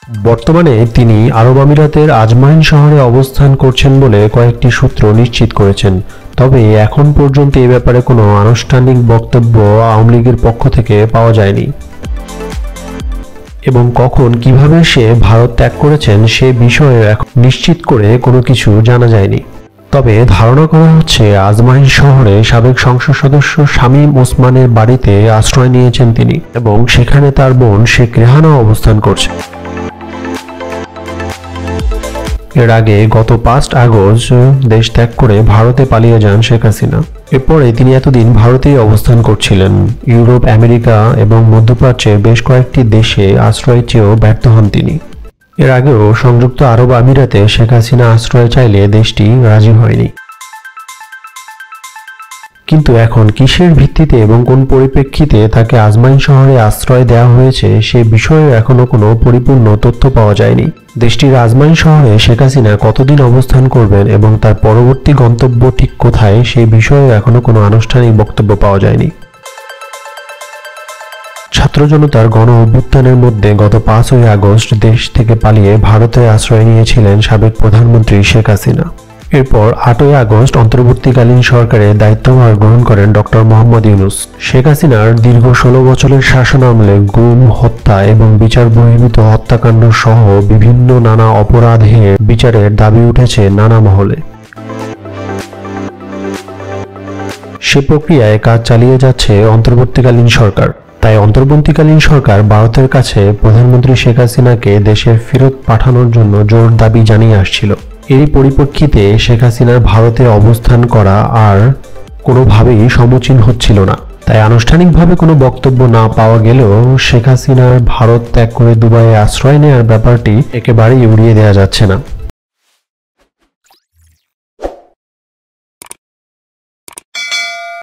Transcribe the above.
বর্তমানে তিনি আরব আমিরাতের আজমাইন শহরে অবস্থান করছেন বলে কয়েকটি সূত্র নিশ্চিত করেছেন। তবে এখন পর্যন্ত এ ব্যাপারে কোনো আনুষ্ঠানিক বক্তব্য আওয়ামী লীগের পক্ষ থেকে পাওয়া যায়নি এবং কখন কিভাবে সে ভারত ত্যাগ করেছেন সে বিষয়ে এখন নিশ্চিত করে কোনো কিছু জানা যায়নি। তবে ধারণা করা হচ্ছে আজমাইন শহরে সাবেক সংসদ সদস্য শামীম ওসমানের বাড়িতে আশ্রয় নিয়েছেন তিনি এবং সেখানে তার বোন শেখ রেহানাও অবস্থান করছে। এর আগে গত 5 আগস্ট দেশ ত্যাগ করে ভারতে পালিয়ে যান শেখ হাসিনা। এরপরে তিনি এতদিন ভারতেই অবস্থান করছিলেন। ইউরোপ, আমেরিকা এবং মধ্যপ্রাচ্যের বেশ কয়েকটি দেশে আশ্রয় চেয়েও ব্যর্থ হন তিনি। এর আগেও সংযুক্ত আরব আমিরাতে শেখ হাসিনা আশ্রয় চাইলে দেশটি রাজি হয়নি। কিন্তু এখন কিসের ভিত্তিতে এবং কোন পরিপ্রেক্ষিতে তাকে আজমাইন শহরে আশ্রয় দেওয়া হয়েছে সে বিষয়ে এখনো কোনো পরিপূর্ণ তথ্য পাওয়া যায়নি। দেশটির আজমাইন শহরে শেখ হাসিনা কতদিন অবস্থান করবেন এবং তার পরবর্তী গন্তব্য ঠিক কোথায় সে বিষয়ে এখনো কোনো আনুষ্ঠানিক বক্তব্য পাওয়া যায়নি। ছাত্র জনতার গণ অভ্যুত্থানের মধ্যে গত 5ই আগস্ট দেশ থেকে পালিয়ে ভারতে আশ্রয় নিয়েছিলেন সাবেক প্রধানমন্ত্রী শেখ হাসিনা। এরপর 8ই আগস্ট অন্তর্বর্তীকালীন সরকারের দায়িত্বভার গ্রহণ করেন ডক্টর মোহাম্মদ ইউনূস। শেখ হাসিনার দীর্ঘ 16 বছরের শাসনামলে গুম, হত্যা এবং বিচার বহির্ভূত হত্যাকাণ্ড সহ বিভিন্ন নানা অপরাধের বিচারের দাবি উঠেছে নানা মহলে। সে প্রক্রিয়ায় কাজ চালিয়ে যাচ্ছে অন্তর্বর্তীকালীন সরকার। তাই অন্তর্বর্তীকালীন সরকার ভারতের কাছে প্রধানমন্ত্রী শেখ হাসিনাকে দেশে ফেরত পাঠানোর জন্য জোর দাবি জানিয়ে আসছিল। এরই পরিপ্রেক্ষিতে শেখ হাসিনার ভারতে অবস্থান করা আর কোনোভাবেই সমীচীন হচ্ছিল না। তাই আনুষ্ঠানিকভাবে কোনো বক্তব্য না পাওয়া গেলেও শেখ হাসিনার ভারত ত্যাগ করে দুবাইয়ে আশ্রয় নেওয়ার ব্যাপারটি একেবারেই উড়িয়ে দেওয়া যাচ্ছে না।